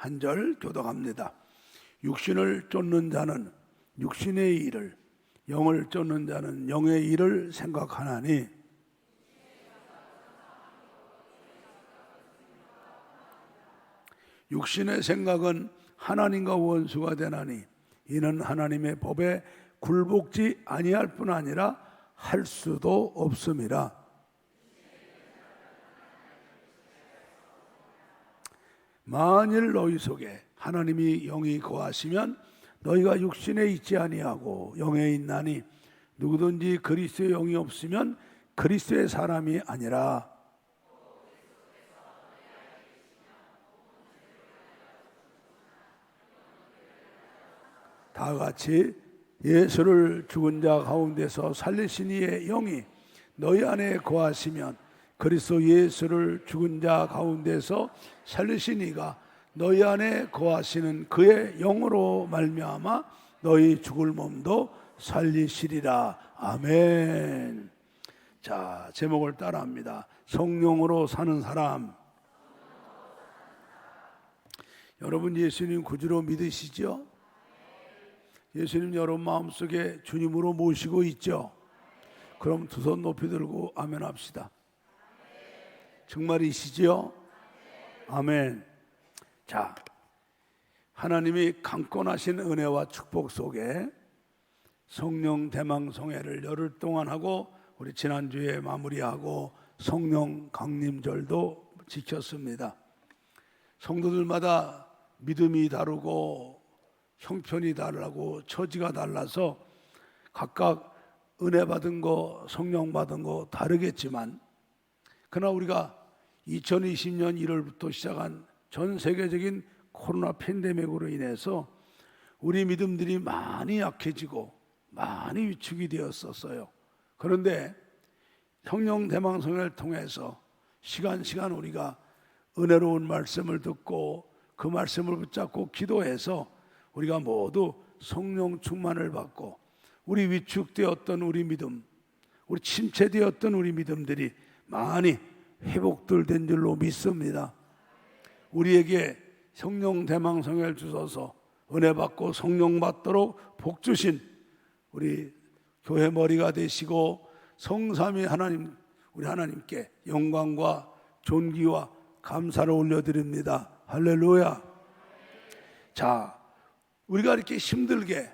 한 절 교독합니다. 육신을 쫓는 자는 육신의 일을, 영을 쫓는 자는 영의 일을 생각하나니 육신의 생각은 하나님과 원수가 되나니 이는 하나님의 법에 굴복지 아니할 뿐 아니라 할 수도 없음이라. 만일 너희 속에 하나님이 영이 거하시면 너희가 육신에 있지 아니하고 영에 있나니 누구든지 그리스도의 영이 없으면 그리스도의 사람이 아니라. 다 같이 예수를 죽은 자 가운데서 살리신 이의 영이 너희 안에 거하시면 그리스도 예수를 죽은 자 가운데서 살리신 이가 너희 안에 거하시는 그의 영으로 말미암아 너희 죽을 몸도 살리시리라. 아멘. 자, 제목을 따라합니다. 성령으로 사는 사람. 여러분 예수님 구주로 믿으시죠? 예수님 여러분 마음속에 주님으로 모시고 있죠? 그럼 두 손 높이 들고 아멘 합시다. 정말이시죠? 아멘. 자, 하나님이 강권하신 은혜와 축복 속에 성령 대망성회를 열흘 동안 하고 우리 지난주에 마무리하고 성령 강림절도 지켰습니다. 성도들마다 믿음이 다르고 형편이 다르고 처지가 달라서 각각 은혜 받은 거, 성령 받은 거 다르겠지만 그러나 우리가 2020년 1월부터 시작한 전 세계적인 코로나 팬데믹으로 인해서 우리 믿음들이 많이 약해지고 많이 위축이 되었었어요. 그런데 성령 대망성회를 통해서 시간 우리가 은혜로운 말씀을 듣고 그 말씀을 붙잡고 기도해서 우리가 모두 성령 충만을 받고 우리 위축되었던 우리 믿음, 우리 침체되었던 우리 믿음들이 많이 회복된 줄로 믿습니다. 우리에게 성령 대망성회를 주셔서 은혜 받고 성령 받도록 복 주신 우리 교회 머리가 되시고 성삼위 하나님, 우리 하나님께 영광과 존귀와 감사를 올려드립니다. 할렐루야. 자, 우리가 이렇게 힘들게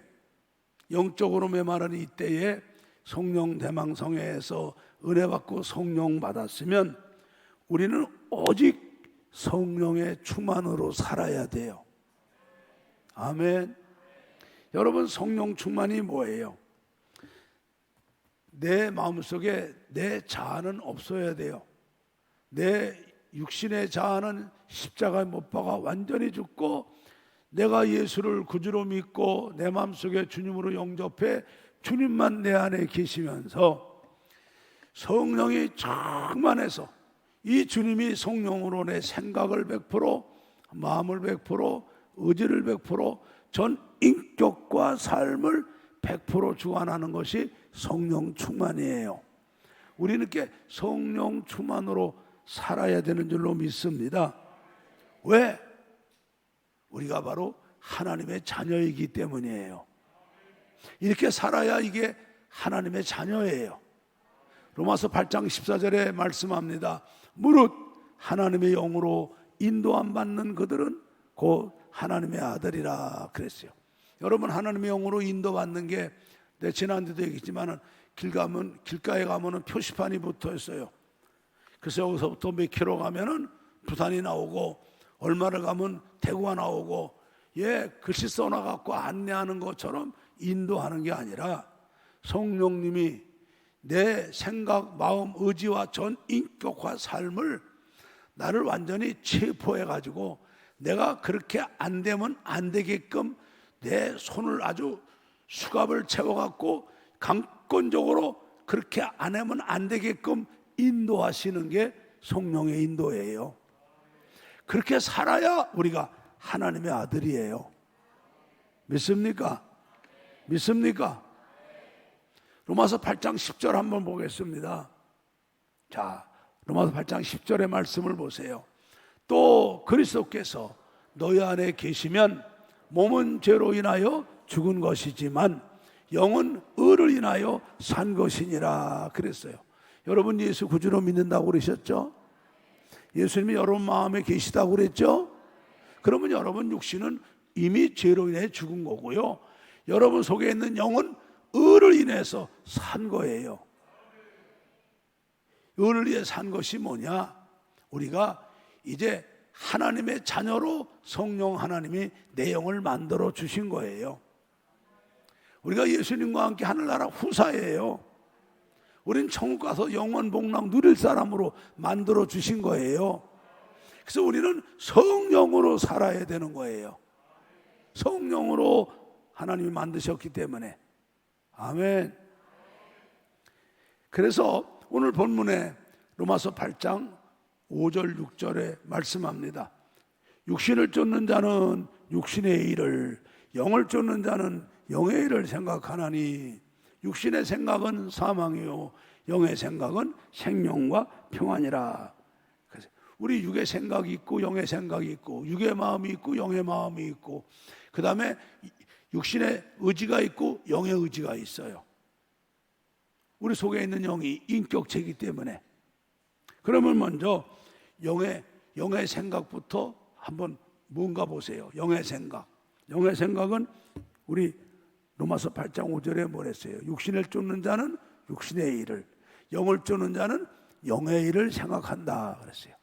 영적으로 메마르는 이때에 성령 대망성회에서 은혜 받고 성령 받았으면 우리는 오직 성령의 충만으로 살아야 돼요. 아멘. 여러분 성령 충만이 뭐예요? 내 마음속에 내 자아는 없어야 돼요. 내 육신의 자아는 십자가에 못 박아 완전히 죽고 내가 예수를 구주로 믿고 내 마음속에 주님으로 영접해 주님만 내 안에 계시면서 성령이 충만해서 이 주님이 성령으로 내 생각을 100%, 마음을 100%, 의지를 100%, 전 인격과 삶을 100% 주관하는 것이 성령 충만이에요. 우리는 이렇게 성령 충만으로 살아야 되는 줄로 믿습니다. 왜? 우리가 바로 하나님의 자녀이기 때문이에요. 이렇게 살아야 이게 하나님의 자녀예요. 로마서 8장 14절에 말씀합니다. 무릇 하나님의 영으로 인도함 받는 그들은 곧 하나님의 아들이라 그랬어요. 여러분 하나님의 영으로 인도받는 게 내 지난주도 얘기했지만 길가에 가면은 표시판이 붙어 있어요. 그래서 여기서부터 몇 킬로 가면은 부산이 나오고 얼마를 가면 대구가 나오고 글씨 써놔갖고 안내하는 것처럼 인도하는 게 아니라 성령님이 내 생각, 마음, 의지와 전 인격화 삶을 나를 완전히 체포해가지고 내가 그렇게 안 되면 안 되게끔 내 손을 아주 수갑을 채워갖고 강권적으로 그렇게 안 하면 안 되게끔 인도하시는 게 성령의 인도예요. 그렇게 살아야 우리가 하나님의 아들이에요. 믿습니까? 믿습니까? 로마서 8장 10절 한번 보겠습니다. 자, 로마서 8장 10절의 말씀을 보세요. 또 그리스도께서 너희 안에 계시면 몸은 죄로 인하여 죽은 것이지만 영은 의를 인하여 산 것이니라 그랬어요. 여러분 예수 구주로 믿는다고 그러셨죠? 예수님이 여러분 마음에 계시다고 그랬죠? 그러면 여러분 육신은 이미 죄로 인해 죽은 거고요, 여러분 속에 있는 영은 의를 인해서 산 거예요. 의를 위해 산 것이 뭐냐? 우리가 이제 하나님의 자녀로 성령 하나님이 내 영을 만들어 주신 거예요. 우리가 예수님과 함께 하늘나라 후사예요. 우린 천국 가서 영원 복락 누릴 사람으로 만들어 주신 거예요. 그래서 우리는 성령으로 살아야 되는 거예요. 성령으로 하나님이 만드셨기 때문에. 아멘. 그래서 오늘 본문에 로마서 8장 5절 6절에 말씀합니다. 육신을 쫓는 자는 육신의 일을, 영을 쫓는 자는 영의 일을 생각하나니 육신의 생각은 사망이요 영의 생각은 생명과 평안이라. 그래서 우리 육의 생각이 있고 영의 생각이 있고, 육의 마음이 있고 영의 마음이 있고, 그 다음에 육신의 의지가 있고 영의 의지가 있어요. 우리 속에 있는 영이 인격체이기 때문에. 그러면 먼저 영의 생각부터 한번 뭔가 보세요. 영의 생각. 영의 생각은 우리 로마서 8장 5절에 뭐랬어요? 육신을 쫓는 자는 육신의 일을, 영을 쫓는 자는 영의 일을 생각한다 그랬어요.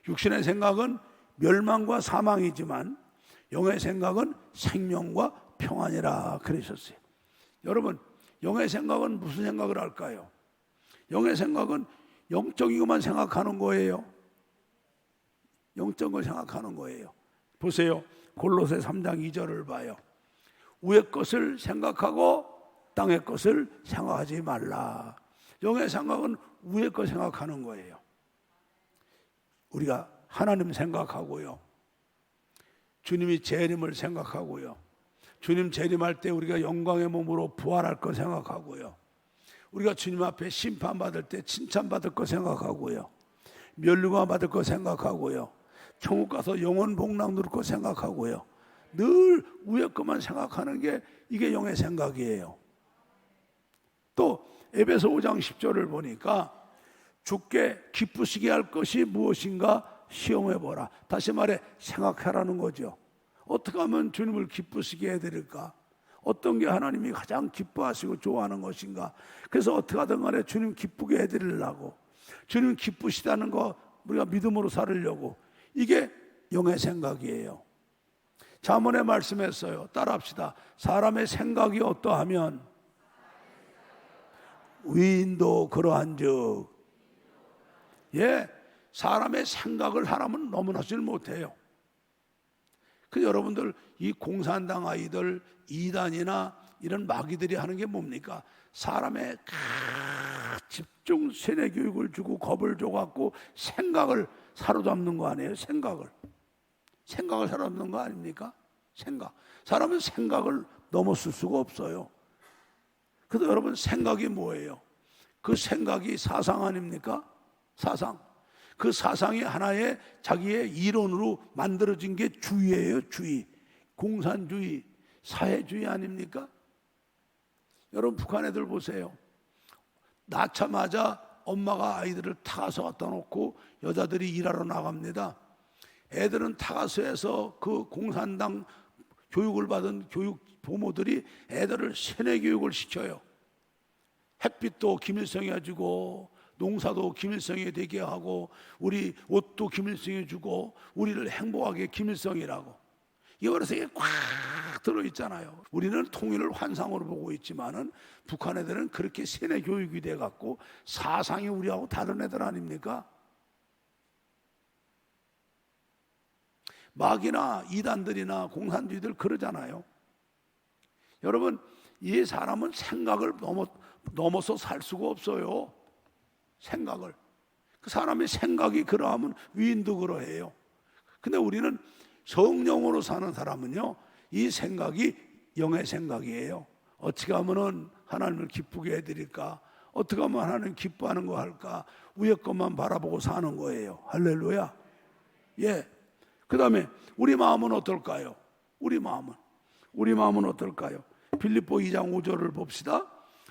육신의 생각은 멸망과 사망이지만 영의 생각은 생명과 평안이라 그러셨어요. 여러분, 영의 생각은 무슨 생각을 할까요? 영의 생각은 영적인 것만 생각하는 거예요. 영적인 걸 생각하는 거예요. 보세요. 골로새 3장 2절을 봐요. 위의 것을 생각하고 땅의 것을 생각하지 말라. 영의 생각은 위의 것 생각하는 거예요. 우리가 하나님 생각하고요, 주님이 재림을 생각하고요, 주님 재림할 때 우리가 영광의 몸으로 부활할 거 생각하고요, 우리가 주님 앞에 심판받을 때 칭찬받을 거 생각하고요, 멸류관 받을 거 생각하고요, 천국 가서 영원 복락 누릴 거 생각하고요, 늘 위의 것만 생각하는 게 이게 영의 생각이에요. 또 에베소 5장 10절을 보니까 주께 기쁘시게 할 것이 무엇인가 시험해보라. 다시 말해 생각하라는 거죠. 어떻게 하면 주님을 기쁘시게 해드릴까? 어떤 게 하나님이 가장 기뻐하시고 좋아하는 것인가? 그래서 어떻게 하든 간에 주님 기쁘게 해드리려고, 주님 기쁘시다는 거 우리가 믿음으로 살으려고, 이게 영의 생각이에요. 잠언에 말씀했어요. 따라합시다. 사람의 생각이 어떠하면 위인도 그러한즉. 예, 사람의 생각을 사람은 넘어서질 못해요. 그 여러분들 이 공산당 아이들, 이단이나 이런 마귀들이 하는 게 뭡니까? 사람의 집중 세뇌 교육을 주고 겁을 줘갖고 생각을 사로잡는 거 아니에요? 생각을 사로잡는 거 아닙니까? 생각. 사람은 생각을 넘어설 수가 없어요. 그래서 여러분, 생각이 뭐예요? 그 생각이 사상 아닙니까? 사상. 그 사상이 하나의 자기의 이론으로 만들어진 게 주의예요. 주의. 공산주의, 사회주의 아닙니까? 여러분, 북한 애들 보세요. 낳자마자 엄마가 아이들을 타가서 갖다 놓고 여자들이 일하러 나갑니다. 애들은 타가서에서 그 공산당 교육을 받은 교육 부모들이 애들을 세뇌 교육을 시켜요. 햇빛도 김일성이 해주고, 농사도 김일성이 되게 하고, 우리 옷도 김일성이 주고, 우리를 행복하게 김일성이라고. 이거 그래서 이게 꽉 들어있잖아요. 우리는 통일을 환상으로 보고 있지만은 북한 애들은 그렇게 세뇌 교육이 돼갖고 사상이 우리하고 다른 애들 아닙니까? 마귀나 이단들이나 공산주의들 그러잖아요. 여러분, 이 사람은 생각을 넘어서 살 수가 없어요. 생각을. 그 사람의 생각이 그러하면 위인도 그러해요. 근데 우리는 성령으로 사는 사람은요, 이 생각이 영의 생각이에요. 어떻게 하면은 하나님을 기쁘게 해드릴까? 어떻게 하면 하나님 기뻐하는 거 할까? 위의 것만 바라보고 사는 거예요. 할렐루야. 예. 그 다음에 우리 마음은 어떨까요? 우리 마음은 어떨까요? 빌립보 2장 5절을 봅시다.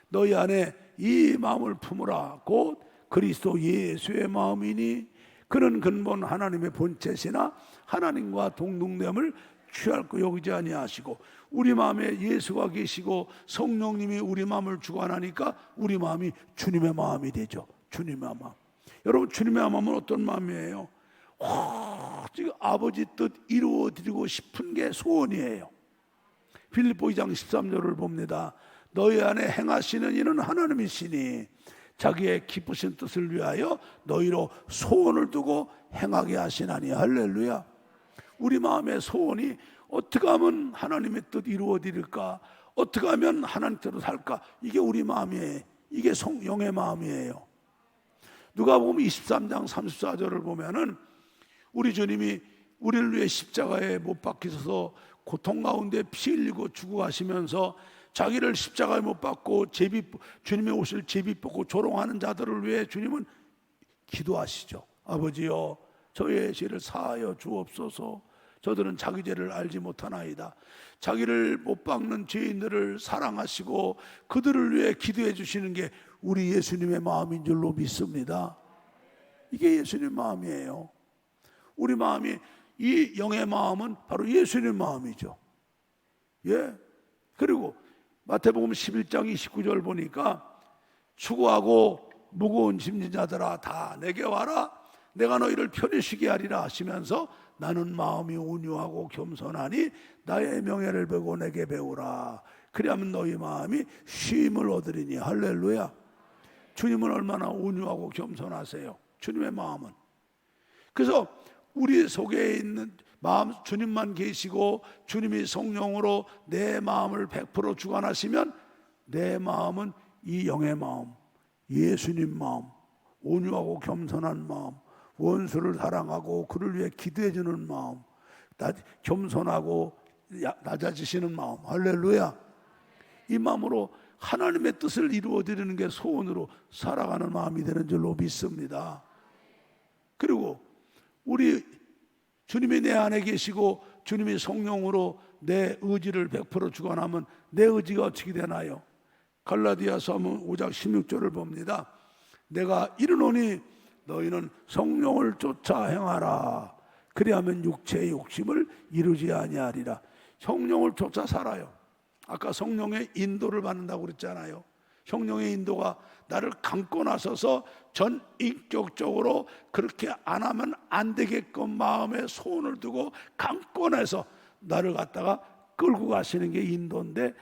너희 안에 이 마음을 품으라. 곧 그리스도 예수의 마음이니 그는 근본 하나님의 본체시나 하나님과 동등됨을 취할 거 여기지 아니하시고, 우리 마음에 예수가 계시고 성령님이 우리 마음을 주관하니까 우리 마음이 주님의 마음이 되죠. 주님의 마음. 여러분, 주님의 마음은 어떤 마음이에요? 지금 아버지 뜻 이루어드리고 싶은 게 소원이에요. 빌립보 2장 13절을 봅니다. 너희 안에 행하시는 이는 하나님이시니 자기의 기쁘신 뜻을 위하여 너희로 소원을 두고 행하게 하시나니. 할렐루야. 우리 마음의 소원이 어떻게 하면 하나님의 뜻 이루어드릴까, 어떻게 하면 하나님대로 살까, 이게 우리 마음이에요. 이게 영의 마음이에요. 누가복음 23장 34절을 보면은 우리 주님이 우리를 위해 십자가에 못 박히셔서 고통 가운데 피 흘리고 죽어가시면서 자기를 십자가에 못 박고 주님의 옷을 제비 뽑고 조롱하는 자들을 위해 주님은 기도하시죠. 아버지여, 저의 죄를 사하여 주옵소서. 저들은 자기 죄를 알지 못하나이다. 자기를 못 박는 죄인들을 사랑하시고 그들을 위해 기도해 주시는 게 우리 예수님의 마음인 줄로 믿습니다. 이게 예수님 마음이에요. 우리 마음이, 이 영의 마음은 바로 예수님 마음이죠. 예. 그리고 마태복음 11장 29절 보니까 추구하고 무거운 짐진 자들아 다 내게 와라, 내가 너희를 편히 쉬게 하리라 하시면서 나는 마음이 온유하고 겸손하니 나의 명예를 배우고 내게 배우라. 그리하면 너희 마음이 쉼을 얻으리니. 할렐루야. 주님은 얼마나 온유하고 겸손하세요. 주님의 마음은. 그래서 우리 속에 있는 마음, 주님만 계시고 주님이 성령으로 내 마음을 100% 주관하시면 내 마음은 이 영의 마음, 예수님 마음, 온유하고 겸손한 마음, 원수를 사랑하고 그를 위해 기도해 주는 마음, 겸손하고 낮아지시는 마음. 할렐루야. 이 마음으로 하나님의 뜻을 이루어드리는 게 소원으로 살아가는 마음이 되는 줄로 믿습니다. 그리고 우리 주님이 내 안에 계시고 주님이 성령으로 내 의지를 100% 주관하면 내 의지가 어떻게 되나요? 갈라디아서 5장 16절을 봅니다. 내가 이르노니 너희는 성령을 쫓아 행하라. 그리하면 육체의 욕심을 이루지 아니하리라. 성령을 쫓아 살아요. 아까 성령의 인도를 받는다고 그랬잖아요. 성령의 인도가 나를 감고 나서서 전인격적으로 그렇게 안 하면 안 되게끔 마음에 소원을 두고 감고 나서 나를 갖다가 끌고 가시는 게 인도인데,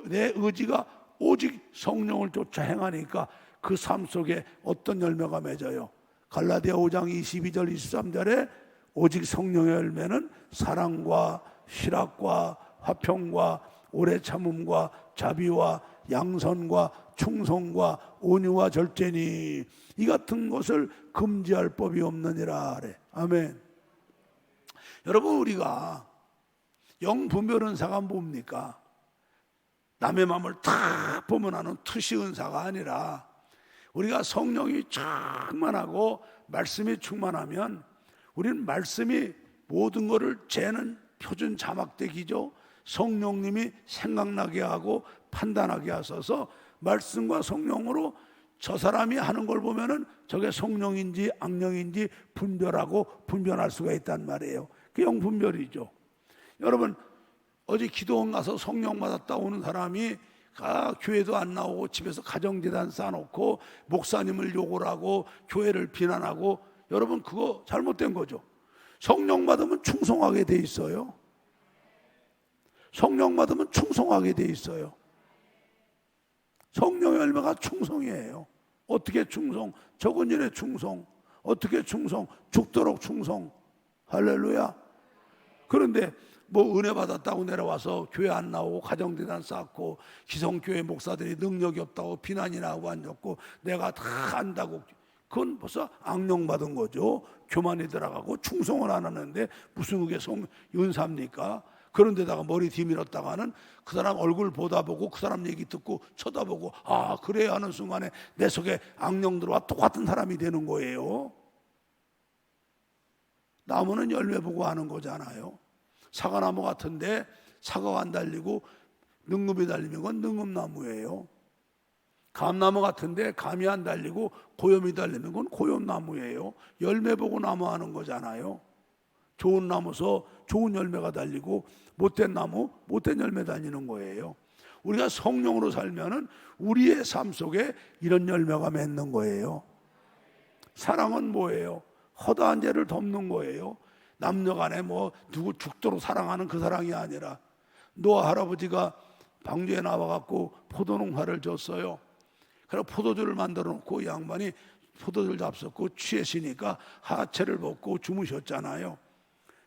내 의지가 오직 성령을 쫓아 행하니까 그 삶 속에 어떤 열매가 맺어요? 갈라디아 5장 22절 23절에 오직 성령의 열매는 사랑과 실학과 화평과 오래 참음과 자비와 양선과 충성과 온유와 절제니 이 같은 것을 금지할 법이 없느니라 그래. 아멘. 여러분, 우리가 영분별 은사가 뭡니까? 남의 마음을 탁 보면 하는 투시 은사가 아니라, 우리가 성령이 충만하고 말씀이 충만하면 우리는 말씀이 모든 것을 재는 표준 자막대기죠. 성령님이 생각나게 하고 판단하게 하셔서 말씀과 성령으로 저 사람이 하는 걸 보면은 저게 성령인지 악령인지 분별할 수가 있단 말이에요. 그 영분별이죠. 여러분, 어제 기도원 가서 성령 받았다 오는 사람이 교회도 안 나오고 집에서 가정재단 쌓아놓고 목사님을 욕을 하고 교회를 비난하고, 여러분 그거 잘못된 거죠. 성령 받으면 충성하게 돼 있어요. 성령 받으면 충성하게 돼 있어요. 성령의 열매가 충성이에요. 어떻게 충성? 적은 일에 충성. 어떻게 충성? 죽도록 충성. 할렐루야. 그런데 뭐 은혜 받았다고 내려와서 교회 안 나오고 가정재단 쌓고 기성교회 목사들이 능력이 없다고 비난이나 하고 앉았고 내가 다 안다고, 그건 벌써 악령 받은 거죠. 교만이 들어가고 충성을 안 하는데 무슨 그게 은사입니까? 그런 데다가 머리 뒤밀었다가는 그 사람 얼굴 보다 보고 그 사람 얘기 듣고 쳐다보고 아 그래야 하는 순간에 내 속에 악령 들어와 똑같은 사람이 되는 거예요. 나무는 열매 보고 하는 거잖아요. 사과나무 같은데 사과가 안 달리고 능금이 달리면 그건 능금나무예요. 감나무 같은데 감이 안 달리고 고염이 달리면 그건 고염나무예요. 열매 보고 나무 하는 거잖아요. 좋은 나무서 좋은 열매가 달리고 못된 나무 못된 열매 달리는 거예요. 우리가 성령으로 살면은 우리의 삶 속에 이런 열매가 맺는 거예요. 사랑은 뭐예요? 허다한 죄를 덮는 거예요. 남녀간에 뭐 누구 죽도록 사랑하는 그 사랑이 아니라, 노아 할아버지가 방주에 나와갖고 포도농사를 줬어요. 그래서 포도주를 만들어 놓고 양반이 포도주를 잡섰고 취했으니까 하체를 벗고 주무셨잖아요.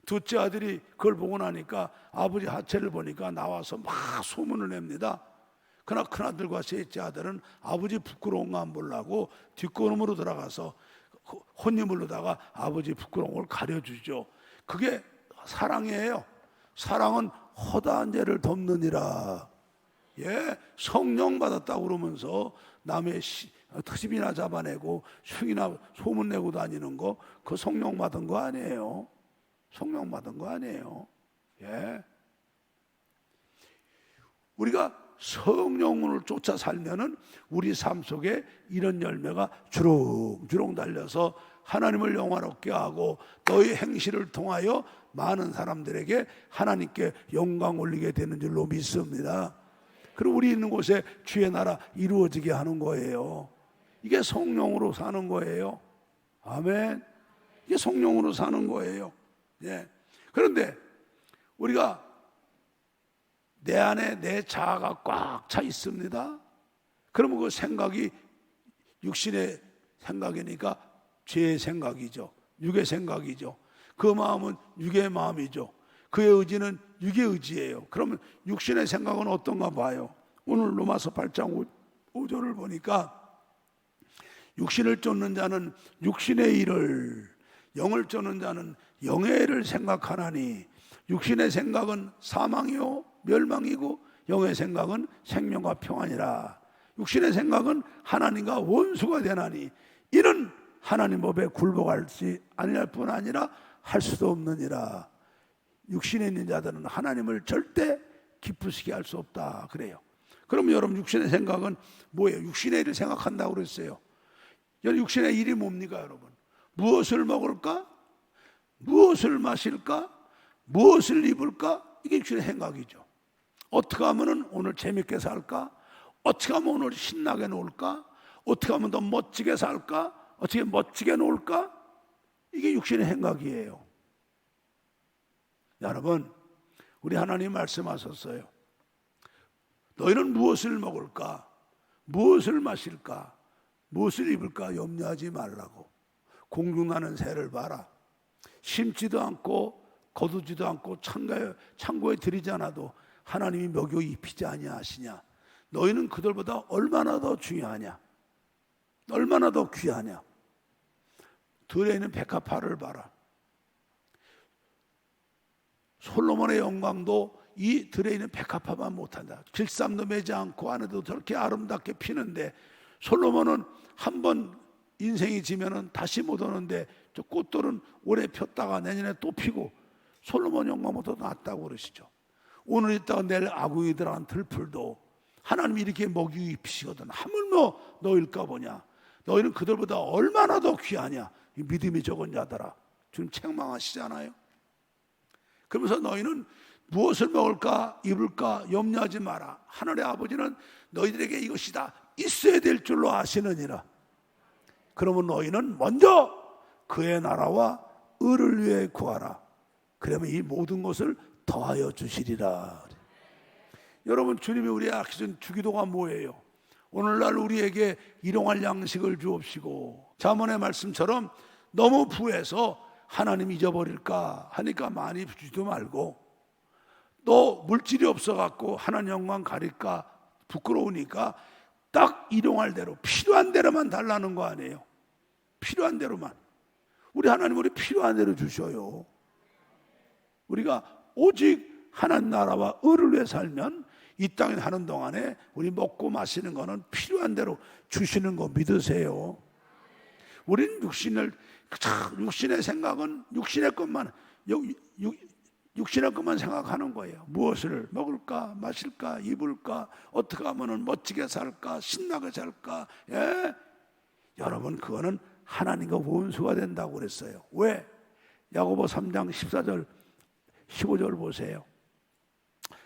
둘째 아들이 그걸 보고 나니까 아버지 하체를 보니까 나와서 막 소문을 냅니다. 그러나 큰아들과 셋째 아들은 아버지 부끄러운 거 안 보려고 뒷걸음으로 들어가서 혼인물로다가 아버지 부끄러운 걸 가려주죠. 그게 사랑이에요. 사랑은 허다한 죄를 덮느니라. 예, 성령 받았다고 그러면서 남의 트집이나 잡아내고 흉이나 소문내고 다니는 거, 그거 성령 받은 거 아니에요. 성령 받은 거 아니에요. 예. 우리가 성령을 쫓아 살면은 우리 삶 속에 이런 열매가 주렁주렁 달려서 하나님을 영화롭게 하고 너희 행실을 통하여 많은 사람들에게 하나님께 영광 올리게 되는 줄로 믿습니다. 그리고 우리 있는 곳에 주의 나라 이루어지게 하는 거예요. 이게 성령으로 사는 거예요. 아멘. 이게 성령으로 사는 거예요. 예. 그런데 우리가 내 안에 내 자아가 꽉 차 있습니다. 그러면 그 생각이 육신의 생각이니까 죄의 생각이죠. 육의 생각이죠. 그 마음은 육의 마음이죠. 그의 의지는 육의 의지예요. 그러면 육신의 생각은 어떤가 봐요. 오늘 로마서 8장 5절을 보니까 육신을 쫓는 자는 육신의 일을, 영을 쫓는 자는 영의 일을 생각하나니 육신의 생각은 사망이요 멸망이고 영의 생각은 생명과 평안이라. 육신의 생각은 하나님과 원수가 되나니 이는 하나님 법에 굴복할지 아니할 뿐 아니라 할 수도 없느니라. 육신에 있는 자들은 하나님을 절대 기쁘시게 할 수 없다 그래요. 그러면 여러분 육신의 생각은 뭐예요? 육신의 일을 생각한다고 그랬어요. 육신의 일이 뭡니까 여러분? 무엇을 먹을까? 무엇을 마실까? 무엇을 입을까? 이게 육신의 생각이죠. 어떻게 하면 오늘 재밌게 살까? 어떻게 하면 오늘 신나게 놀까? 어떻게 하면 더 멋지게 살까? 어떻게 멋지게 놀까? 이게 육신의 생각이에요. 여러분, 우리 하나님 말씀하셨어요. 너희는 무엇을 먹을까? 무엇을 마실까? 무엇을 입을까? 염려하지 말라고. 공중나는 새를 봐라. 심지도 않고 거두지도 않고 창고에 들이지 않아도 하나님이 먹여 입히지 아니하시냐. 너희는 그들보다 얼마나 더 중요하냐. 얼마나 더 귀하냐. 들에 있는 백합화를 봐라. 솔로몬의 영광도 이 들에 있는 백합화만 못한다. 길쌈도 매지 않고 안에도 저렇게 아름답게 피는데 솔로몬은 한 번 인생이 지면은 다시 못 오는데 저 꽃들은 올해 폈다가 내년에 또 피고 솔로몬 영광보다 낫다고 그러시죠. 오늘 있다가 내일 아궁이 들어간 들풀도 하나님이 이렇게 먹이 입히시거든. 하물며 너일까 보냐. 너희는 그들보다 얼마나 더 귀하냐. 이 믿음이 적은 자들아. 지금 책망하시잖아요. 그러면서 너희는 무엇을 먹을까 입을까 염려하지 마라. 하늘의 아버지는 너희들에게 이것이 다 있어야 될 줄로 아시느니라. 그러면 너희는 먼저 그의 나라와 의를 위해 구하라. 그러면 이 모든 것을 더하여 주시리라. 여러분, 주님이 우리에게 아끼신 주기도가 뭐예요? 오늘날 우리에게 일용할 양식을 주옵시고, 잠언의 말씀처럼 너무 부해서 하나님 잊어버릴까 하니까 많이 주지도 말고, 또 물질이 없어갖고 하나님 영광 가릴까 부끄러우니까 딱 일용할 대로 필요한 대로만 달라는 거 아니에요. 필요한 대로만. 우리 하나님 우리 필요한 대로 주셔요. 우리가 오직 하나님 나라와 의를 위해 살면 이 땅에 사는 동안에 우리 먹고 마시는 거는 필요한 대로 주시는 거 믿으세요. 우리는 육신을 육신의 생각은 육신의 것만 육신의 것만 생각하는 거예요. 무엇을 먹을까, 마실까, 입을까, 어떻게 하면 멋지게 살까, 신나게 살까. 예? 여러분, 그거는 하나님과 원수가 된다고 그랬어요. 왜? 야고보 3장 14절 15절 보세요.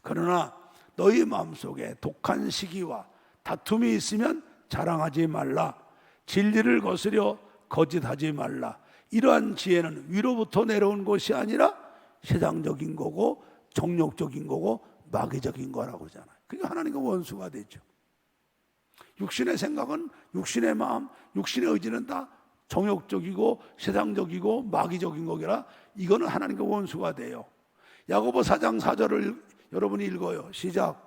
그러나 너희 마음속에 독한 시기와 다툼이 있으면 자랑하지 말라. 진리를 거스려 거짓하지 말라. 이러한 지혜는 위로부터 내려온 것이 아니라 세상적인 거고 정욕적인 거고 마귀적인 거라고 그러잖아요. 그게 하나님과 원수가 되죠. 육신의 생각은, 육신의 마음, 육신의 의지는 다 정욕적이고 세상적이고 마귀적인 거기라 이거는 하나님과 원수가 돼요. 야고보 4장 4절을 여러분이 읽어요. 시작.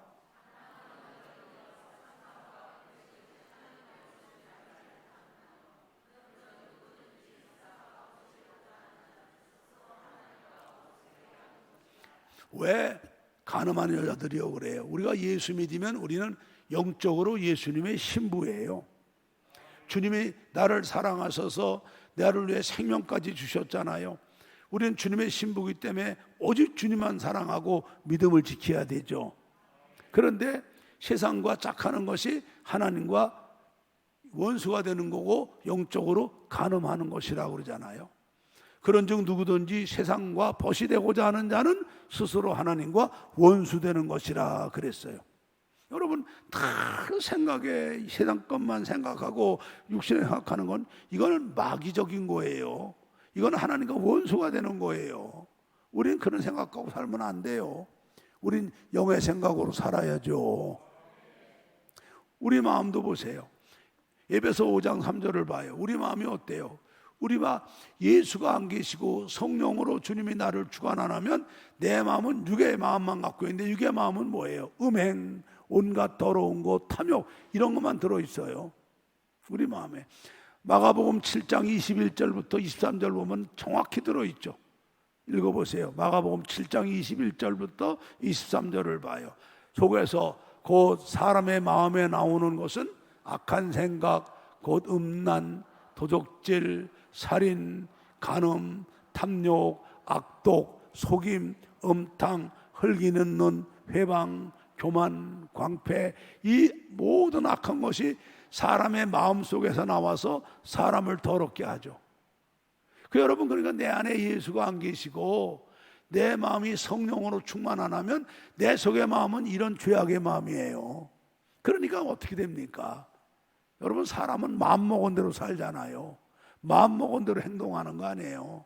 왜 가늠한 여자들이요 그래요? 우리가 예수 믿으면 우리는 영적으로 예수님의 신부예요. 주님이 나를 사랑하셔서 나를 위해 생명까지 주셨잖아요. 우리는 주님의 신부이기 때문에 오직 주님만 사랑하고 믿음을 지켜야 되죠. 그런데 세상과 짝하는 것이 하나님과 원수가 되는 거고 영적으로 간음하는 것이라고 그러잖아요. 그런즉 누구든지 세상과 벗이 되고자 하는 자는 스스로 하나님과 원수되는 것이라 그랬어요. 여러분, 다 생각에 세상 것만 생각하고 육신에 생각하는 건 이거는 마귀적인 거예요. 이건 하나님과 원수가 되는 거예요. 우린 그런 생각하고 살면 안 돼요. 우린 영의 생각으로 살아야죠. 우리 마음도 보세요. 에베소 5장 3절을 봐요. 우리 마음이 어때요? 우리가 예수가 안 계시고 성령으로 주님이 나를 주관 안 하면 내 마음은 육의 마음만 갖고 있는데 육의 마음은 뭐예요? 음행, 온갖 더러운 것, 탐욕 이런 것만 들어있어요. 우리 마음에. 마가복음 7장 21절부터 23절 보면 정확히 들어있죠. 읽어보세요. 마가복음 7장 21절부터 23절을 봐요. 속에서 곧 사람의 마음에 나오는 것은 악한 생각, 곧 음란, 도적질, 살인, 간음, 탐욕, 악독, 속임, 음탕, 흘기는 눈, 회방, 교만, 광패, 이 모든 악한 것이 사람의 마음속에서 나와서 사람을 더럽게 하죠. 여러분, 그러니까 내 안에 예수가 안 계시고 내 마음이 성령으로 충만 안 하면 내 속의 마음은 이런 죄악의 마음이에요. 그러니까 어떻게 됩니까? 여러분, 사람은 마음먹은 대로 살잖아요. 마음먹은 대로 행동하는 거 아니에요.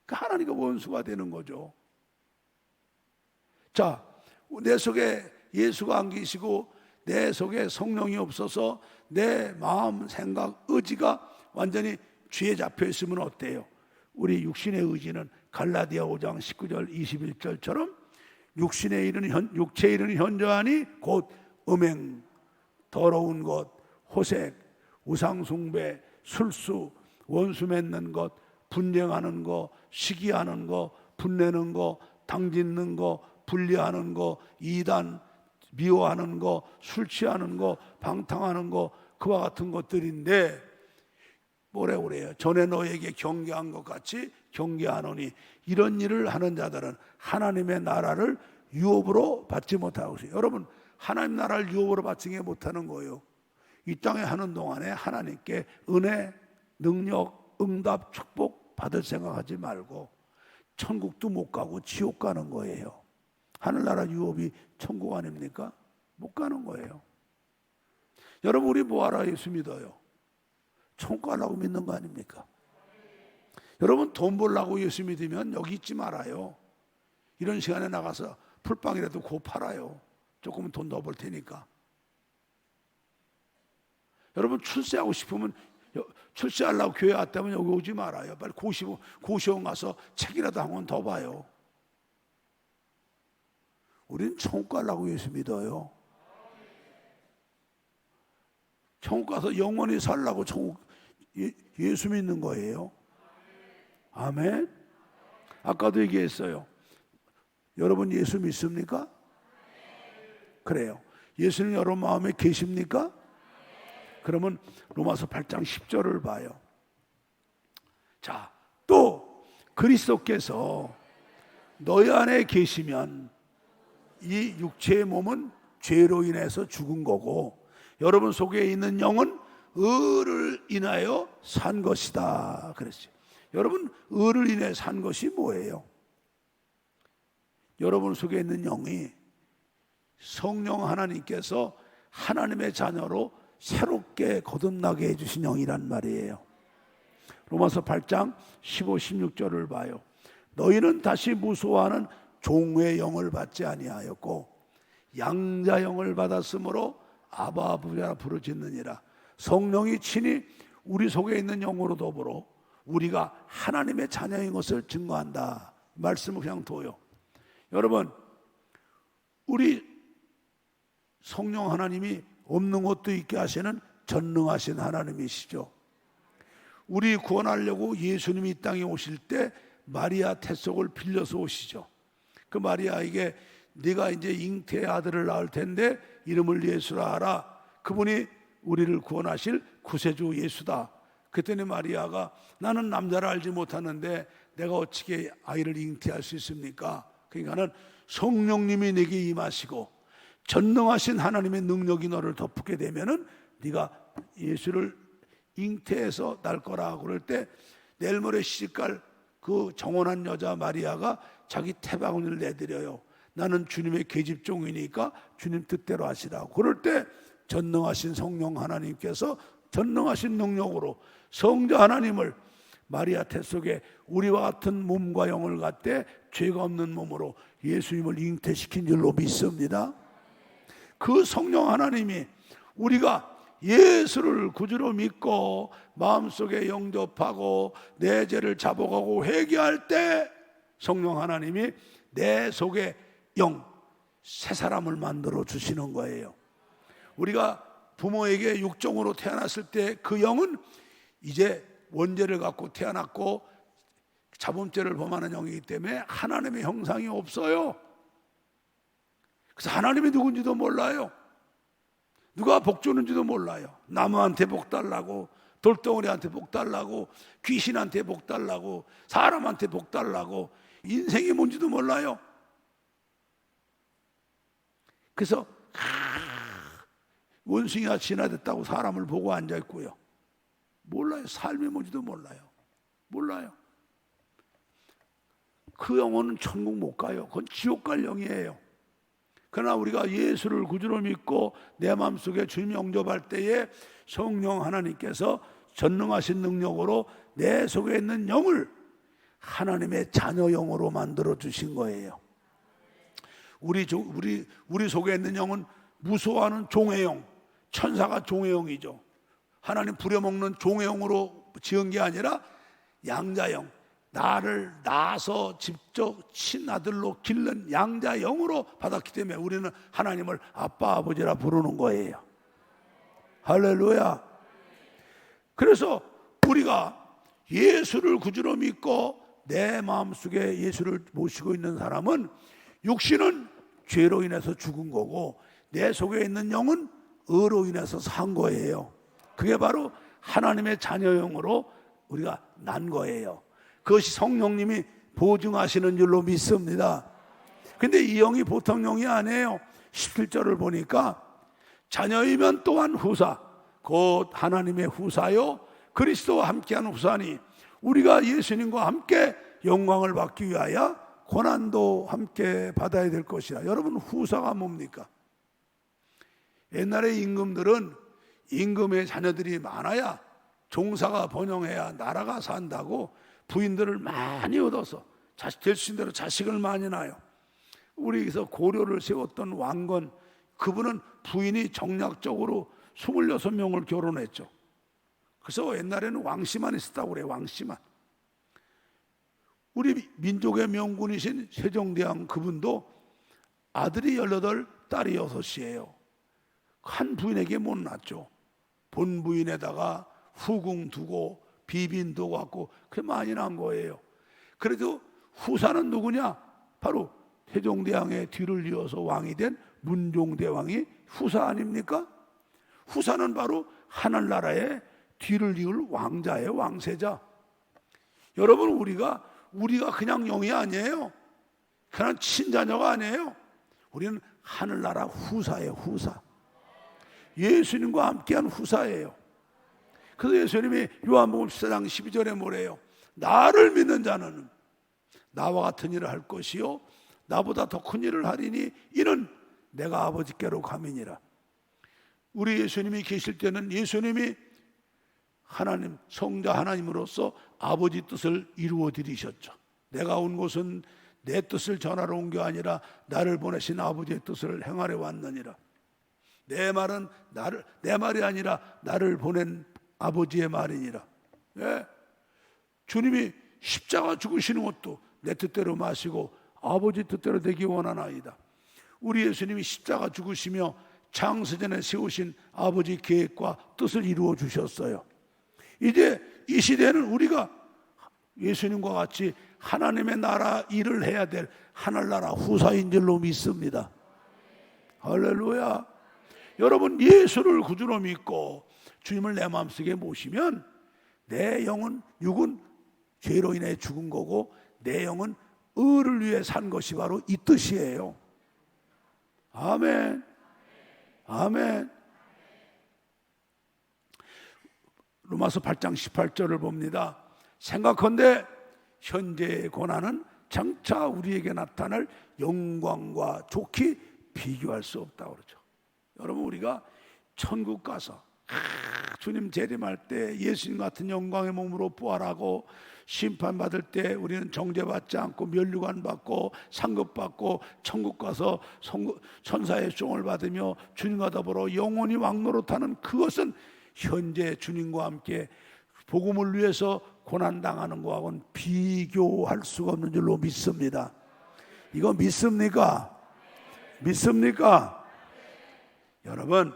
그러니까 하나님과 원수가 되는 거죠. 자, 내 속에 예수가 안 계시고 내 속에 성령이 없어서 내 마음, 생각, 의지가 완전히 죄에 잡혀 있으면 어때요? 우리 육신의 의지는 갈라디아 5장 19절 21절처럼 육체의 일은 현저하니 곧 음행, 더러운 것, 호색, 우상숭배, 술수, 원수 맺는 것, 분쟁하는 거, 시기하는 거, 분내는 거, 당짓는 거, 분리하는 거, 이단, 미워하는 거, 술 취하는 거, 방탕하는 거, 그와 같은 것들인데 뭐라고 그래요? 전에 너에게 경계한 것 같이 경계하노니 이런 일을 하는 자들은 하나님의 나라를 유업으로 받지 못하고 있어요. 여러분, 하나님 나라를 유업으로 받지 못하는 거예요. 이 땅에 하는 동안에 하나님께 은혜, 능력, 응답, 축복 받을 생각하지 말고 천국도 못 가고 지옥 가는 거예요. 하늘나라 유업이 천국 아닙니까? 못 가는 거예요. 여러분, 우리 뭐하라 예수 믿어요? 천국 가려고 믿는 거 아닙니까? 여러분, 돈 벌려고 예수 믿으면 여기 있지 말아요. 이런 시간에 나가서 풀빵이라도 고 팔아요. 조금은 돈 더 벌 테니까. 여러분, 출세하고 싶으면 출세하려고 교회 왔다면 여기 오지 말아요. 빨리 고시원 가서 책이라도 한 권 더 봐요. 우린 천국 가려고 예수 믿어요. 천국 가서 영원히 살라고 예수 믿는 거예요. 아멘. 아까도 얘기했어요. 여러분 예수 믿습니까? 그래요. 예수는 여러분 마음에 계십니까? 그러면 로마서 8장 10절을 봐요. 자, 또 그리스도께서 너희 안에 계시면 이 육체의 몸은 죄로 인해서 죽은 거고 여러분 속에 있는 영은 의를 인하여 산 것이다 그랬어요. 여러분, 의를 인해 산 것이 뭐예요? 여러분 속에 있는 영이 성령 하나님께서 하나님의 자녀로 새롭게 거듭나게 해주신 영이란 말이에요. 로마서 8장 15, 16절을 봐요. 너희는 다시 무소하는 종의 영을 받지 아니하였고 양자 영을 받았으므로 아바 아버지라 부르짖느니라. 성령이 친히 우리 속에 있는 영으로 더불어 우리가 하나님의 자녀인 것을 증거한다. 말씀을 그냥 둬요. 여러분, 우리 성령 하나님이 없는 것도 있게 하시는 전능하신 하나님이시죠. 우리 구원하려고 예수님이 이 땅에 오실 때 마리아 태속을 빌려서 오시죠. 그 마리아에게 네가 이제 잉태의 아들을 낳을 텐데 이름을 예수라 하라. 그분이 우리를 구원하실 구세주 예수다. 그때는 마리아가 나는 남자를 알지 못하는데 내가 어떻게 아이를 잉태할 수 있습니까? 그러니까는 성령님이 내게 임하시고 전능하신 하나님의 능력이 너를 덮게 되면은 네가 예수를 잉태해서 낳을 거라. 그럴 때 내일 모레 시집갈 그 정혼한 여자 마리아가 자기 태바구니를 내드려요. 나는 주님의 계집종이니까 주님 뜻대로 하시라고. 그럴 때 전능하신 성령 하나님께서 전능하신 능력으로 성자 하나님을 마리아 태 속에 우리와 같은 몸과 영을 갖되 죄가 없는 몸으로 예수님을 잉태시킨 줄로 믿습니다. 그 성령 하나님이 우리가 예수를 구주로 믿고 마음속에 영접하고 내 죄를 자복하고 회개할 때 성령 하나님이 내 속에 영, 새 사람을 만들어 주시는 거예요. 우리가 부모에게 육정으로 태어났을 때 그 영은 이제 원죄를 갖고 태어났고 자범죄를 범하는 영이기 때문에 하나님의 형상이 없어요. 그래서 하나님이 누군지도 몰라요. 누가 복 주는지도 몰라요. 나무한테 복 달라고, 돌덩어리한테 복 달라고, 귀신한테 복 달라고, 사람한테 복 달라고, 인생이 뭔지도 몰라요. 그래서 원숭이가 진화됐다고 사람을 보고 앉아있고요. 몰라요. 삶이 뭔지도 몰라요. 그 영혼은 천국 못 가요. 그건 지옥 갈 영이에요. 그러나 우리가 예수를 구주로 믿고 내 마음속에 주님 영접할 때에 성령 하나님께서 전능하신 능력으로 내 속에 있는 영을 하나님의 자녀 영으로 만들어 주신 거예요. 우리 속에 있는 영은 무서워하는 종의 영, 천사가 종의 영이죠. 하나님 부려먹는 종의 영으로 지은 게 아니라 양자영, 나를 낳아서 직접 친아들로 기른 양자영으로 받았기 때문에 우리는 하나님을 아빠 아버지라 부르는 거예요. 할렐루야. 그래서 우리가 예수를 구주로 믿고 내 마음속에 예수를 모시고 있는 사람은 육신은 죄로 인해서 죽은 거고 내 속에 있는 영은 의로 인해서 산 거예요. 그게 바로 하나님의 자녀영으로 우리가 난 거예요. 그것이 성령님이 보증하시는 줄로 믿습니다. 근데 이 영이 보통 영이 아니에요. 17절을 보니까 자녀이면 또한 후사, 곧 하나님의 후사요 그리스도와 함께하는 후사니 우리가 예수님과 함께 영광을 받기 위하여 고난도 함께 받아야 될 것이라. 여러분, 후사가 뭡니까? 옛날에 임금들은 임금의 자녀들이 많아야 종사가 번영해야 나라가 산다고 부인들을 많이 얻어서 될 수 있는 대로 자식을 많이 낳아요. 우리에서 고려를 세웠던 왕건, 그분은 부인이 정략적으로 26명을 결혼했죠. 그래서 옛날에는 왕씨만 있었다고 그래요. 왕씨만. 우리 민족의 명군이신 세종대왕 그분도 아들이 18, 딸이 6이에요. 한 부인에게 못 낳죠. 본부인에다가 후궁 두고 비빈도 갖고 그게 많이 난 거예요. 그래도 후사는 누구냐? 바로 세종대왕의 뒤를 이어서 왕이 된 문종대왕이 후사 아닙니까? 후사는 바로 하늘나라의 뒤를 이을 왕자예요. 왕세자. 여러분, 우리가 그냥 영이 아니에요. 그냥 친자녀가 아니에요. 우리는 하늘나라 후사예요. 후사. 예수님과 함께한 후사예요. 그래서 예수님이 요한복음 14장 12절에 뭐래요? 나를 믿는 자는 나와 같은 일을 할 것이요 나보다 더 큰 일을 하리니 이는 내가 아버지께로 감이니라. 우리 예수님이 계실 때는 예수님이 하나님, 성자 하나님으로서 아버지 뜻을 이루어 드리셨죠. 내가 온 곳은 내 뜻을 전하러 온 게 아니라 나를 보내신 아버지의 뜻을 행하려 왔느니라. 내 말이 아니라 나를 보낸 아버지의 말이니라. 예? 주님이 십자가 죽으시는 것도 내 뜻대로 마시고 아버지 뜻대로 되기 원하나이다. 우리 예수님이 십자가 죽으시며 창세전에 세우신 아버지 계획과 뜻을 이루어 주셨어요. 이제 이 시대는 우리가 예수님과 같이 하나님의 나라 일을 해야 될 하늘나라 후사인 줄로 믿습니다. 할렐루야. 여러분, 예수를 구주로 믿고 주님을 내 마음속에 모시면 내 영은, 육은 죄로 인해 죽은 거고 내 영은 의를 위해 산 것이 바로 이 뜻이에요. 아멘. 아멘. 로마서 8장 18절을 봅니다. 생각컨대 현재의 고난은 장차 우리에게 나타날 영광과 좋게 비교할 수 없다고 그러죠. 여러분, 우리가 천국 가서 주님 재림할 때 예수님 같은 영광의 몸으로 부활하고 심판받을 때 우리는 정죄받지 않고 면류관 받고 상급 받고 천국 가서 천사의 종을 받으며 주님과 더불어 영원히 왕노릇하는 그것은 현재 주님과 함께 복음을 위해서 고난당하는 것하고는 비교할 수가 없는 줄로 믿습니다. 이거 믿습니까? 믿습니까? 여러분,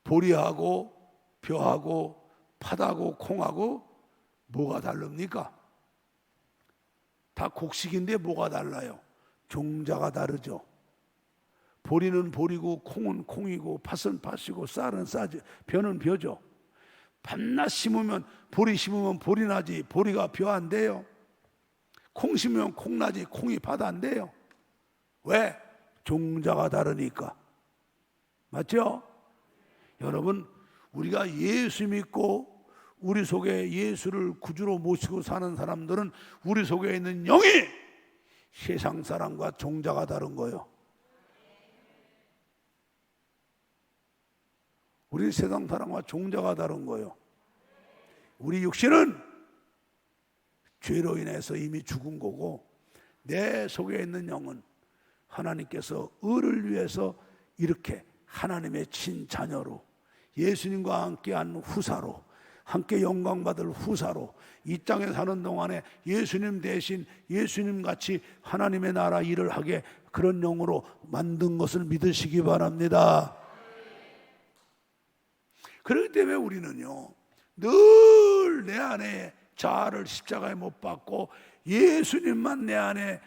보리하고 벼하고 팥하고 콩하고 뭐가 다릅니까? 다 곡식인데 뭐가 달라요? 종자가 다르죠. 보리는 보리고 콩은 콩이고 팥은 팥이고 쌀은 쌀이죠. 벼는 벼죠. 밤낮 심으면 보리 심으면 보리 나지 보리가 벼 안 돼요. 콩 심으면 콩 나지 콩이 팥 안 돼요. 왜? 종자가 다르니까. 맞죠? 여러분, 우리가 예수 믿고 우리 속에 예수를 구주로 모시고 사는 사람들은 우리 속에 있는 영이 세상 사람과 종자가 다른 거예요. 우리 세상 사람과 종자가 다른 거예요. 우리 육신은 죄로 인해서 이미 죽은 거고 내 속에 있는 영은 하나님께서 의를 위해서 이렇게 하나님의 친자녀로 예수님과 함께한 후사로 함께 영광받을 후사로 이 땅에 사는 동안에 예수님 대신 예수님같이 하나님의 나라 일을 하게 그런 영으로 만든 것을 믿으시기 바랍니다. 그렇기 때문에 우리는요 늘 내 안에 자아를 십자가에 못 박고 예수님만 내 안에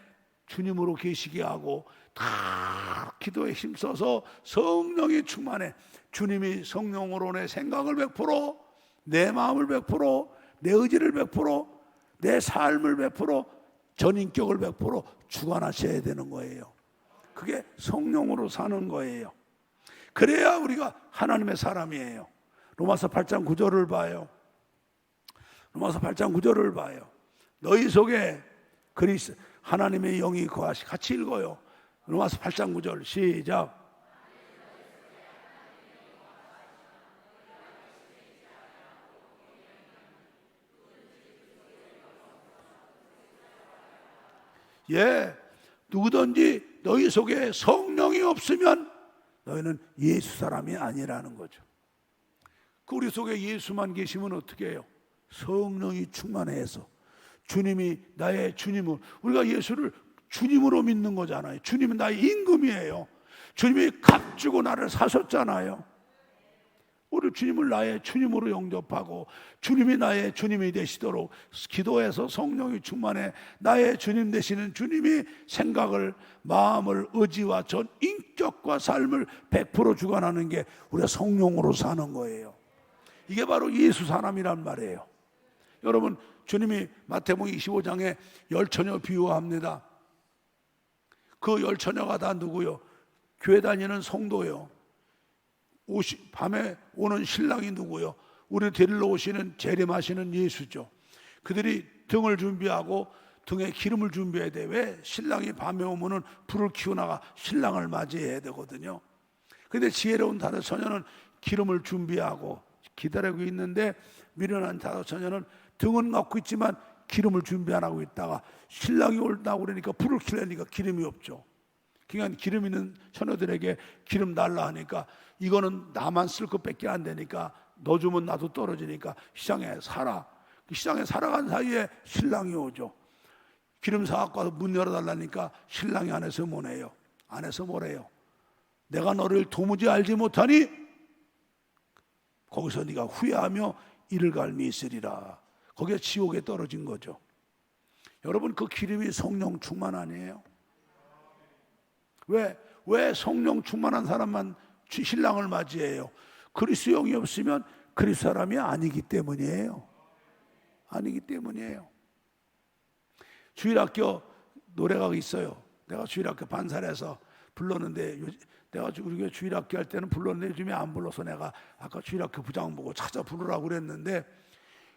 주님으로 계시게 하고 다 기도에 힘써서 성령이 충만해 주님이 성령으로 내 생각을 100%, 내 마음을 100%, 내 의지를 100%, 내 삶을 100%, 전인격을 100% 주관하셔야 되는 거예요. 그게 성령으로 사는 거예요. 그래야 우리가 하나님의 사람이에요. 로마서 8장 9절을 봐요. 로마서 8장 9절을 봐요. 너희 속에 하나님의 영이 거하시. 같이 읽어요. 로마서 8장 9절 시작. 예, 누구든지 너희 속에 성령이 없으면 너희는 예수 사람이 아니라는 거죠. 그 우리 속에 예수만 계시면 어떻게 해요? 성령이 충만해서 주님이 나의 주님을, 우리가 예수를 주님으로 믿는 거잖아요. 주님은 나의 임금이에요. 주님이 값주고 나를 사셨잖아요. 우리 주님을 나의 주님으로 영접하고 주님이 나의 주님이 되시도록 기도해서 성령이 충만해 나의 주님 되시는 주님이 생각을, 마음을, 의지와 전 인격과 삶을 100% 주관하는 게 우리가 성령으로 사는 거예요. 이게 바로 예수 사람이란 말이에요. 여러분, 주님이 마태복음 25장에 열 처녀 비유합니다. 그 열 처녀가 다 누구요? 교회 다니는 성도요. 밤에 오는 신랑이 누구요? 우리 데리러 오시는 재림하시는 예수죠. 그들이 등을 준비하고 등에 기름을 준비해야 돼. 왜? 신랑이 밤에 오면은 불을 키워나가 신랑을 맞이해야 되거든요. 근데 지혜로운 다른 처녀는 기름을 준비하고 기다리고 있는데, 미련한 다른 처녀는 등은 갖고 있지만 기름을 준비 안 하고 있다가 신랑이 올다고 그러니까 불을 켜려니까 기름이 없죠. 그러니까 기름 있는 처녀들에게 기름 달라 하니까 이거는 나만 쓸 것밖에 안 되니까 너 주면 나도 떨어지니까 시장에 사라. 시장에 살아간 사이에 신랑이 오죠. 기름 사갖고 와서 문 열어달라니까 신랑이 안에서 뭐래요? 안에서 뭐래요? 내가 너를 도무지 알지 못하니 거기서 네가 후회하며 이를 갈미 있으리라. 거기에 지옥에 떨어진 거죠. 여러분, 그 기름이 성령 충만 아니에요? 왜 성령 충만한 사람만 신랑을 맞이해요? 그리스도 영이 없으면 그리스도 사람이 아니기 때문이에요. 아니기 때문이에요. 주일학교 노래가 있어요. 내가 주일학교 반사해서 불렀는데, 내가 우리 주일학교 할 때는 불렀는데 요즘에 안 불러서 내가 아까 주일학교 부장 보고 찾아 부르라고 그랬는데,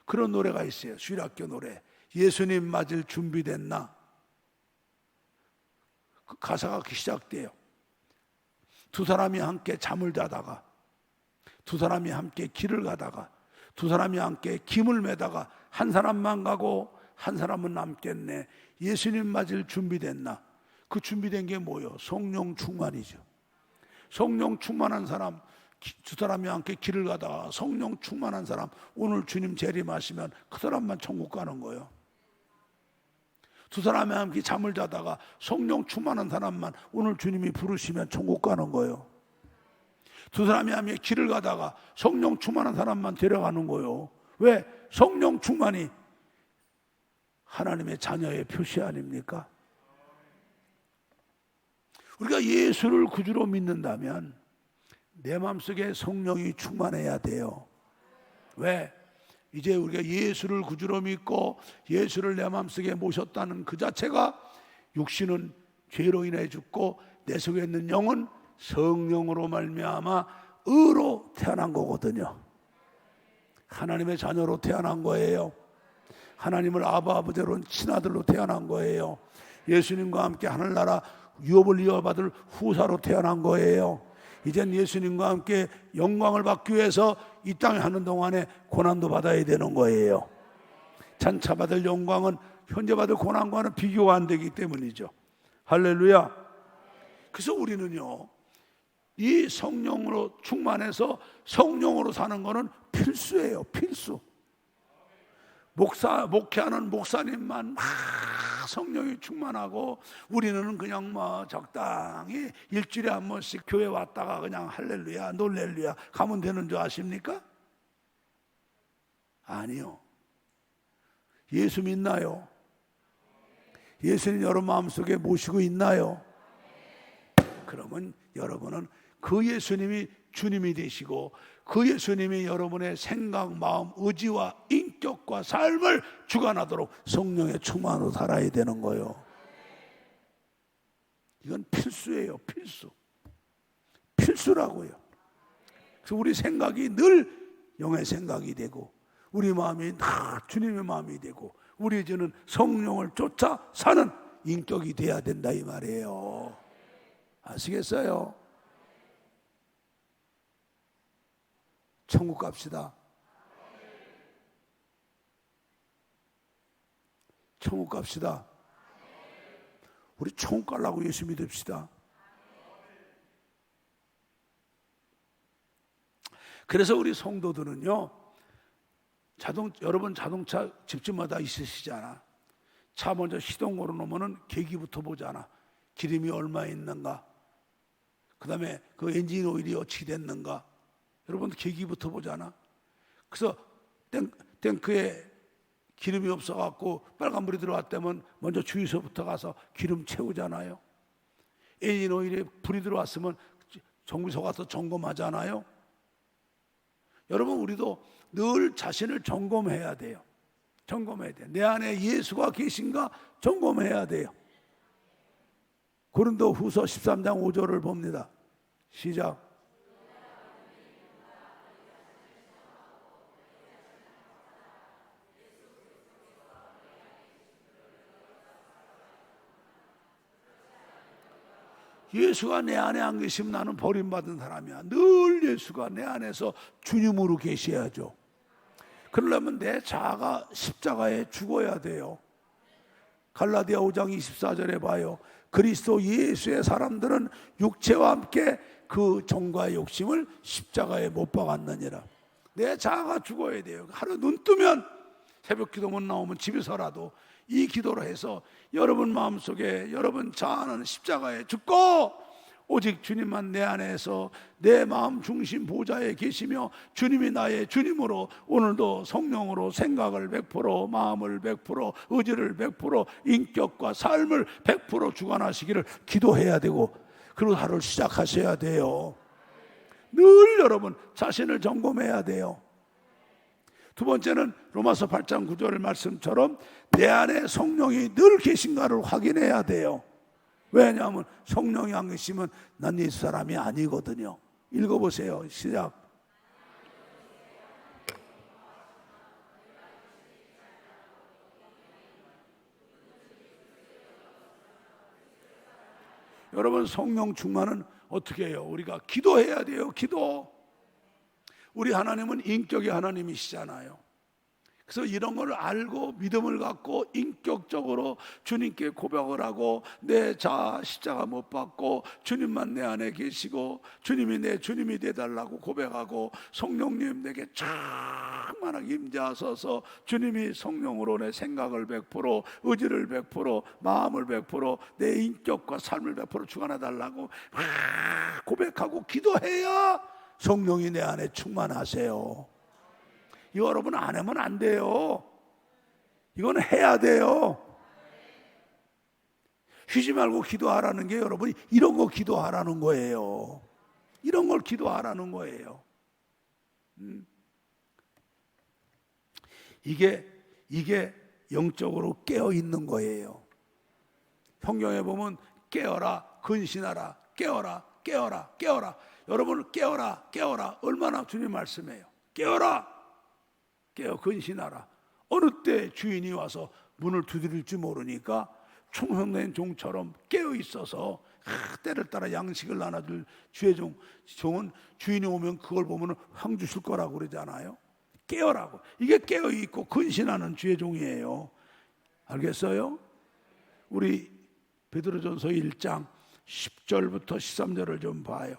그런 노래가 있어요. 주일학교 노래. 예수님 맞을 준비됐나? 그 가사가 시작돼요. 두 사람이 함께 잠을 자다가, 두 사람이 함께 길을 가다가, 두 사람이 함께 김을 매다가 한 사람만 가고 한 사람은 남겠네. 예수님 맞을 준비됐나? 그 준비된 게 뭐예요? 성령 충만이죠. 성령 충만한 사람, 두 사람이 함께 길을 가다가 성령 충만한 사람, 오늘 주님 재림하시면 그 사람만 천국 가는 거예요. 두 사람이 함께 잠을 자다가 성령 충만한 사람만 오늘 주님이 부르시면 천국 가는 거예요. 두 사람이 함께 길을 가다가 성령 충만한 사람만 데려가는 거예요. 왜? 성령 충만이 하나님의 자녀의 표시 아닙니까? 우리가 예수를 구주로 믿는다면 내 마음속에 성령이 충만해야 돼요. 왜? 이제 우리가 예수를 구주로 믿고 예수를 내 마음속에 모셨다는 그 자체가, 육신은 죄로 인해 죽고 내 속에 있는 영은 성령으로 말미암아 의로 태어난 거거든요. 하나님의 자녀로 태어난 거예요. 하나님을 아버지로 친아들로 태어난 거예요. 예수님과 함께 하늘나라 유업을 이어받을 후사로 태어난 거예요. 이젠 예수님과 함께 영광을 받기 위해서 이 땅에 하는 동안에 고난도 받아야 되는 거예요. 장차 받을 영광은 현재 받을 고난과는 비교가 안 되기 때문이죠. 할렐루야. 그래서 우리는요, 이 성령으로 충만해서 성령으로 사는 거는 필수예요. 필수. 목회하는 목사님만 막 성령이 충만하고 우리는 그냥 뭐 적당히 일주일에 한 번씩 교회 왔다가 그냥 할렐루야 놀렐루야 가면 되는 줄 아십니까? 아니요. 예수 믿나요? 예수님 여러분 마음속에 모시고 있나요? 그러면 여러분은 그 예수님이 주님이 되시고 그 예수님이 여러분의 생각, 마음, 의지와 인격과 삶을 주관하도록 성령의 충만으로 살아야 되는 거예요. 이건 필수예요. 필수. 필수라고요. 그래서 우리 생각이 늘 영의 생각이 되고 우리 마음이 다 주님의 마음이 되고 우리 이제는 성령을 쫓아 사는 인격이 돼야 된다 이 말이에요. 아시겠어요? 천국 갑시다. 천국 갑시다. 우리 천국 가려고 예수 믿읍시다. 그래서 우리 성도들은요, 여러분 자동차 집집마다 있으시잖아. 차 먼저 시동 걸어 놓으면은 계기부터 보잖아. 기름이 얼마 있는가, 그 다음에 그 엔진 오일이 어떻게 됐는가, 여러분 계기부터 보잖아. 그래서 탱크에 기름이 없어갖고 빨간불이 들어왔다면 먼저 주유소부터 가서 기름 채우잖아요. 엔진 오일에 불이 들어왔으면 정비소 가서 점검하잖아요. 여러분 우리도 늘 자신을 점검해야 돼요. 점검해야 돼요. 내 안에 예수가 계신가 점검해야 돼요. 고린도 후서 13장 5절을 봅니다. 시작. 예수가 내 안에 안 계시면 나는 버림받은 사람이야. 늘 예수가 내 안에서 주님으로 계셔야죠. 그러려면 내 자아가 십자가에 죽어야 돼요. 갈라디아 5장 24절에 봐요. 그리스도 예수의 사람들은 육체와 함께 그 정과의 욕심을 십자가에 못 박았느니라. 내 자아가 죽어야 돼요. 하루 눈 뜨면 새벽 기도 못 나오면 집에서라도 이 기도를 해서 여러분 마음속에 여러분 자아는 십자가에 죽고 오직 주님만 내 안에서 내 마음 중심 보좌에 계시며 주님이 나의 주님으로 오늘도 성령으로 생각을 100% 마음을 100% 의지를 100% 인격과 삶을 100% 주관하시기를 기도해야 되고 그리고 하루를 시작하셔야 돼요. 늘 여러분 자신을 점검해야 돼요. 두 번째는 로마서 8장 9절 말씀처럼 내 안에 성령이 늘 계신가를 확인해야 돼요. 왜냐하면 성령이 안 계시면 난 이 사람이 아니거든요. 읽어보세요. 시작. 여러분 성령 충만은 어떻게 해요? 우리가 기도해야 돼요. 기도. 우리 하나님은 인격의 하나님이시잖아요. 그래서 이런 걸 알고 믿음을 갖고 인격적으로 주님께 고백을 하고 내 자아 십자가 못 받고 주님만 내 안에 계시고 주님이 내 주님이 되달라고 고백하고 성령님 내게 충만하게 임재하소서 주님이 성령으로 내 생각을 100% 의지를 100% 마음을 100%내 인격과 삶을 100% 주관해달라고 고백하고 기도해야 성령이 내 안에 충만하세요. 이거 여러분 안 하면 안 돼요. 이건 해야 돼요. 쉬지 말고 기도하라는 게 여러분이 이런 거 기도하라는 거예요. 이런 걸 기도하라는 거예요. 이게 영적으로 깨어 있는 거예요. 성경에 보면 깨어라, 근신하라, 깨어라, 깨어라, 깨어라. 여러분 깨어라, 깨어라. 얼마나 주님 말씀해요. 깨어라. 깨어 근신하라. 어느 때 주인이 와서 문을 두드릴지 모르니까 충성된 종처럼 깨어 있어서 때를 따라 양식을 나눠줄 주의 종은 주인이 오면 그걸 보면 황 주실 거라고 그러잖아요. 깨어라고. 이게 깨어 있고 근신하는 주의 종이에요. 알겠어요? 우리 베드로전서 1장 10절부터 13절을 좀 봐요.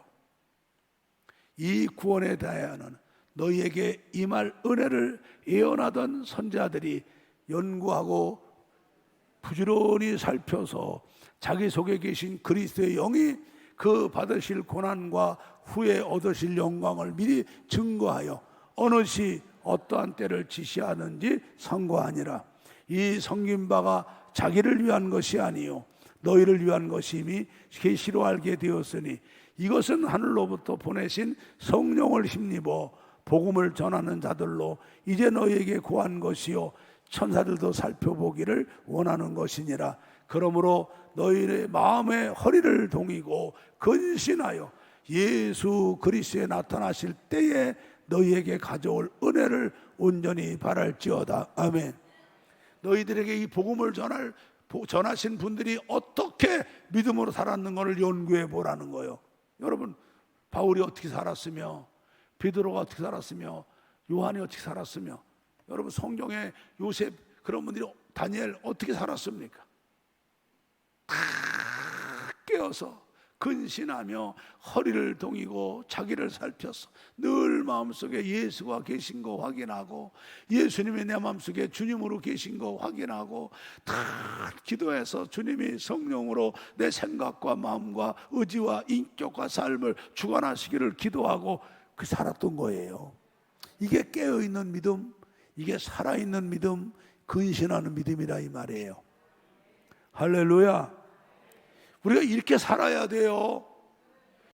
이 구원에 대하여는 너희에게 임할 은혜를 예언하던 선지자들이 연구하고 부지런히 살펴서 자기 속에 계신 그리스도의 영이 그 받으실 고난과 후에 얻으실 영광을 미리 증거하여 어느 시 어떠한 때를 지시하는지 상고하니라. 이 섬긴 바가 자기를 위한 것이 아니요 너희를 위한 것임이 계시로 알게 되었으니 이것은 하늘로부터 보내신 성령을 힘입어 복음을 전하는 자들로 이제 너희에게 구한 것이요 천사들도 살펴보기를 원하는 것이니라. 그러므로 너희의 마음의 허리를 동이고 근신하여 예수 그리스도에 나타나실 때에 너희에게 가져올 은혜를 온전히 바랄지어다. 아멘. 너희들에게 이 복음을 전하신 분들이 어떻게 믿음으로 살았는가를 연구해 보라는 거예요. 여러분 바울이 어떻게 살았으며 베드로가 어떻게 살았으며 요한이 어떻게 살았으며 여러분 성경에 요셉 그런 분들이 다니엘 어떻게 살았습니까? 다 깨어서 근신하며 허리를 동이고 자기를 살펴서 늘 마음속에 예수가 계신 거 확인하고 예수님이 내 마음속에 주님으로 계신 거 확인하고 다 기도해서 주님이 성령으로 내 생각과 마음과 의지와 인격과 삶을 주관하시기를 기도하고 그 살았던 거예요. 이게 깨어있는 믿음, 이게 살아있는 믿음, 근신하는 믿음이라 이 말이에요. 할렐루야. 우리가 이렇게 살아야 돼요.